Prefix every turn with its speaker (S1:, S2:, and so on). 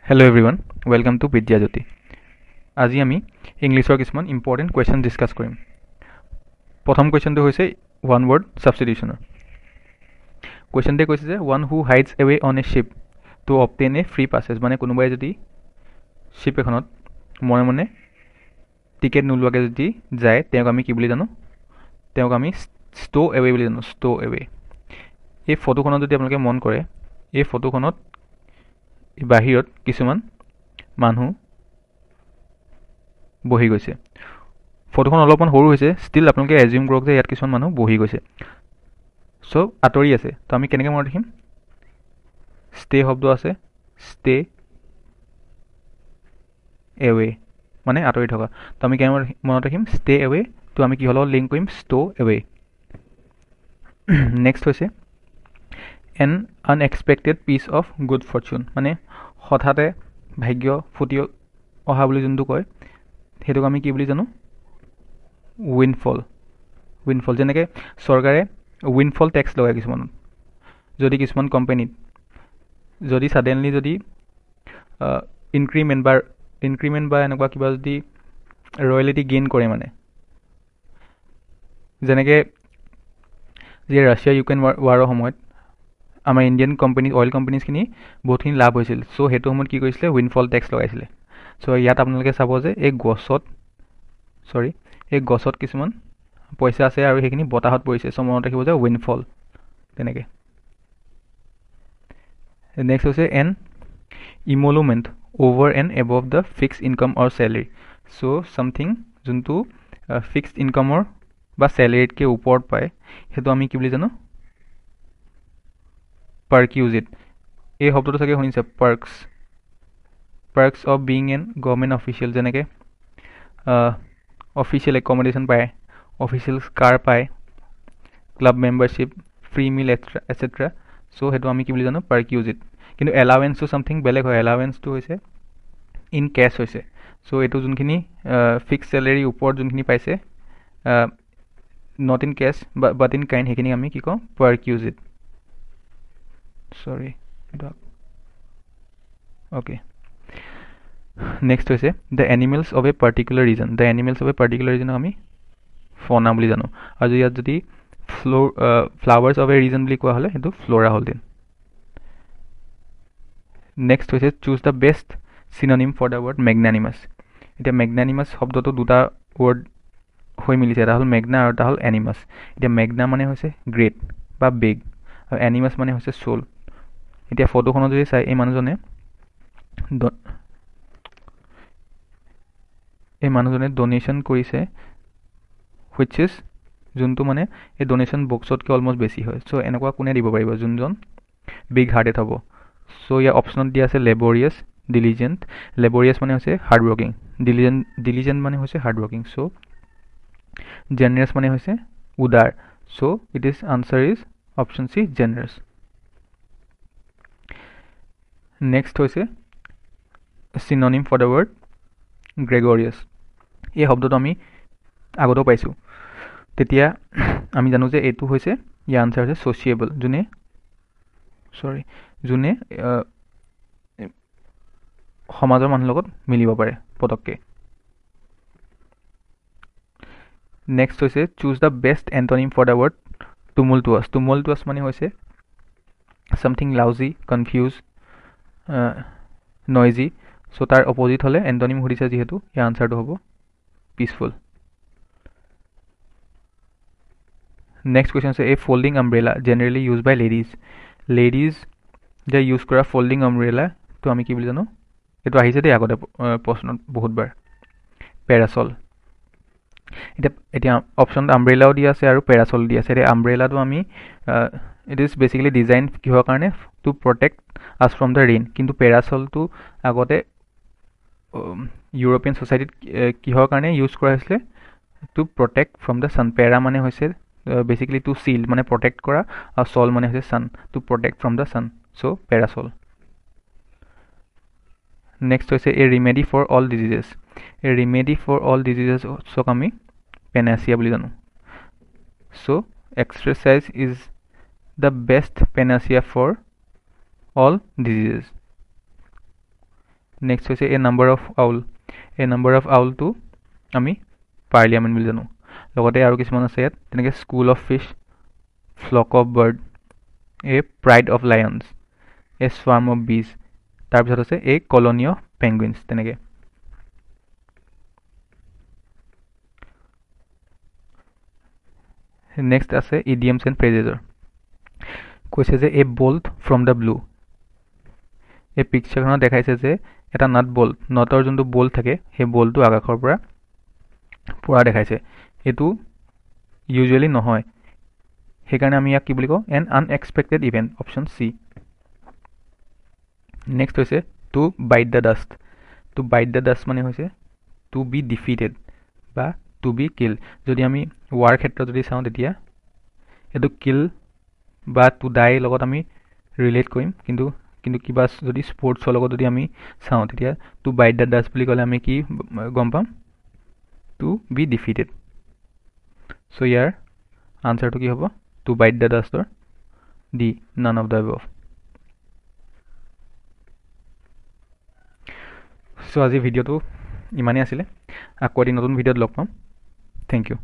S1: Hello everyone, welcome to Vidyajyoti. আজি আমি ইংলিছৰ কিছুমান ইম্পৰ্টেণ্ট কুৱেশ্যন ডিছকাছ কৰিম। প্ৰথম কুৱেশ্যনটো হৈছে ওৱান ৱৰ্ড ছাবষ্টিটিউশ্যনৰ। কুৱেশ্যনটোৱে কৈছে যে one who hides away on a ship to obtain a free passage, মানে কোনোবাই যদি শ্বিপ এখনত মনে মনে টিকেট নোলোৱাকৈ যদি যায় তেওঁক আমি কি বুলি জানো? তেওঁক আমি ষ্ট' এৱে বুলি জানো, ষ্ট' এৱে। এই ফটোখনত যদি আপোনালোকে মন কৰে, এই ফটোখনত বাহিৰত কিছুমান মানুহ বহি গৈছে। ফটোখন অলপমান সৰু হৈছে, ষ্টিল আপোনালোকে এজিউম কৰক যে ইয়াত কিছুমান মানুহ বহি গৈছে। চ' আঁতৰি আছে, তো আমি কেনেকৈ মনত ৰাখিম? ষ্টে শব্দ আছে, ষ্টে এৱে মানে আঁতৰি থকা। তো আমি কেনেকৈ মনত ৰাখিম? Stay away. তো আমি কিহৰ লগত লিংক কৰিম? Stay' away. নেক্সট হৈছে an unexpected piece of good fortune, মানে হঠাতে ভাগ্য ফুটি অহা বুলি যোনটো কয়, সেইটোক আমি কি বুলি জানো? উইনফল। উইনফল, যেনেকৈ চৰকাৰে উইনফল টেক্স লগায় কিছুমানত। যদি কিছুমান কোম্পানীত যদি ছাডেনলি যদি ইনক্ৰিমেণ্ট বা এনেকুৱা কিবা যদি ৰয়েলিটি গেইন কৰে, মানে যেনেকৈ যে ৰাছিয়া ইউক্ৰেইন ৱাৰৰ সময়ত আমাৰ ইণ্ডিয়ান কোম্পানী অইল কোম্পানীজখিনি বহুতখিনি লাভ হৈছিল। চ' সেইটো সময়ত কি কৰিছিলে? উইনফল টেক্স লগাইছিলে। চ' ইয়াত আপোনালোকে চাব যে এই গছত কিছুমান পইচা আছে আৰু সেইখিনি বতাহত পৰিছে। চ' মনত ৰাখিব যে উইনফল তেনেকৈ। নেক্সট হৈছে an emolument over and above the fixed income or salary. So' something যোনটো ফিক্সড ইনকামৰ বা চেলেৰীতকৈ ওপৰত পায়, সেইটো আমি কি বুলি জানো? পাৰ্কিউজিট। এই শব্দটো চাগে শুনিছে, parks of being N government official, যেনেকৈ অফিচিয়েল একমডেশ্যন পায়, অফিচিয়েল কাৰ পায়, ক্লাব মেম্বাৰশ্বিপ, ফ্ৰী মিল এটচেট্ৰা। চ' সেইটো আমি কি বুলি জানো? পাৰ্কিউজিট। কিন্তু এলাৱেঞ্চটো ছামথিং বেলেগ হয়। এলাৱেঞ্চটো হৈছে ইন কেছ হৈছে। চ' এইটো যোনখিনি ফিক্স চেলেৰী ওপৰত যোনখিনি পাইছে, not in cash but in kind, সেইখিনি আমি কি কওঁ? পাৰ্কিউজিট। অ'কে, নেক্সট হৈছে the animals of a particular region. The animals of a particular ৰিজনক আমি ফনা বুলি জানো। আৰু ইয়াত যদি ফ্লাৱাৰ্ছ অফ এ ৰিজন বুলি কোৱা হ'লে সেইটো ফ্ল'ৰা হ'ল দেন। নেক্সট হৈছে choose the best synonym for the word magnanimous. এতিয়া মেগনানিমাছ শব্দটো দুটা ৱৰ্ড হৈ মিলিছে, এটা হ'ল মেগনা আৰু এটা হ'ল এনিমাছ। এতিয়া মেগনা মানে হৈছে গ্ৰেট বা বিগ, আৰু এনিমাছ মানে হৈছে চ'ল। এতিয়া ফটোখনত যদি চাই, এই মানুহজনে ডনেশ্যন কৰিছে, হুইচ ইজ যোনটো মানে এই ডনেশ্যন বক্সতকৈ অলমষ্ট বেছি হয়। চ' এনেকুৱা কোনে দিব পাৰিব? যোনজন বিগ হাৰ্টেড হ'ব। চ' ইয়াৰ অপশ্যনত দিয়া আছে লেবৰিয়াছ, ডিলিজেণ্ট। লেবৰিয়াছ মানে হৈছে হাৰ্ড ৱৰ্কিং, ডিলিজেণ্ট মানে হৈছে হাৰ্ড ৱৰ্কিং। চ' জেনাৰেছ মানে হৈছে উদাৰ। So' it is answer is option C, generous. Next হৈছে synonym for the word gregarious. এই শব্দটো আমি আগতেও পাইছোঁ। তেতিয়া আমি জানো যে এইটো হৈছে, ইয়াৰ আনচাৰ হৈছে ছ'চিয়েবল, যোনে সমাজৰ মানুহৰ লগত মিলিব পাৰে পটককৈ। নেক্সট হৈছে choose the best antonym for the word tumultuous. Tumultuous মানে হৈছে ছামথিং লাউজি, কনফিউজ, নইজি। চ' তাৰ অপজিট হ'লে এণ্টনিম সুধিছে যিহেতু, ইয়াৰ আনচাৰটো হ'ব পিচফুল। নেক্সট কুৱেশ্যন হৈছে এ ফল্ডিং আমব্ৰেলা জেনেৰেলি ইউজ বাই লেডিজ যে ইউজ কৰা ফল্ডিং আমব্ৰেলাটো আমি কি বুলি জানো? এইটো আহিছে দেই আগতে প্ৰশ্নত বহুতবাৰ, পেৰাচল। এতিয়া অপশ্যনত আমব্ৰেলাও দিয়া আছে আৰু পেৰাচল দিয়া আছে। এতিয়া আমব্ৰেলাটো আমি ইট ইজ বেচিকেলি ডিজাইন কিহৰ কাৰণে? টু প্ৰটেক্ট আছ ফ্ৰম দ্য ৰেইন। কিন্তু পেৰাচলটো আগতে ইউৰোপিয়ান ছ'চাইটিত কিহৰ কাৰণে ইউজ কৰা হৈছিলে? To protect from the sun. Para মানে হৈছে বেচিকেলি টু চিল্ড মানে প্ৰটেক্ট কৰা, আৰু চল মানে হৈছে sun, to protect from the sun. So' parasol. Next হৈছে a remedy for all diseases. A remedy for all ডিজিজেছক আমি পেনাচিয়া বুলি জানো। So' exercise is the best panacea for all diseases. Next হৈছে এ নাম্বাৰ অফ আউল। এ number of আউলটো আমি parliament বুলি জানো। লগতে আৰু কিছুমান আছে ইয়াত, তেনেকৈ school of fish, flock of bird, a pride of lions, a swarm of bees, তাৰপিছত আছে এ কলনি অফ পেংগুইনছ। তেনেকৈ নেক্সট আছে ইডিয়মছ এণ্ড ফ্ৰেজেছৰ। কৈছে যে এ বল্ট ফ্ৰম দ্য ব্লু। এই পিকচাৰখনত দেখাইছে যে এটা নাট বল্ট, নটৰ যোনটো বল্ট থাকে সেই বল্টটো আকাশৰ পৰা পৰা দেখাইছে। এইটো ইউজুৱেলি নহয়, সেইকাৰণে আমি ইয়াক কি বুলি কওঁ, an unexpected event, option C. Next হৈছে to bite the dust. To bite the dust মানে হৈছে টু বি ডিফিটেড বা টু বি কিল। যদি আমি ৱাৰ ক্ষেত্ৰত যদি চাওঁ তেতিয়া এইটো কিল বা টু ডাইৰ লগত আমি ৰিলেট কৰিম, কিন্তু কিবা যদি স্পৰ্টছৰ লগত যদি আমি চাওঁ তেতিয়া টু বাইট দ্য ডাষ্ট বুলি ক'লে আমি কি গম পাম, টু বি ডিফিটেড। চ' ইয়াৰ আনচাৰটো কি হ'ব, টু বাইট দ্য ডাষ্টৰ D, none of the above. So' আজি ভিডিঅ'টো ইমানেই আছিলে, আকৌ এটি নতুন ভিডিঅ'ত লগ পাম। Thank U.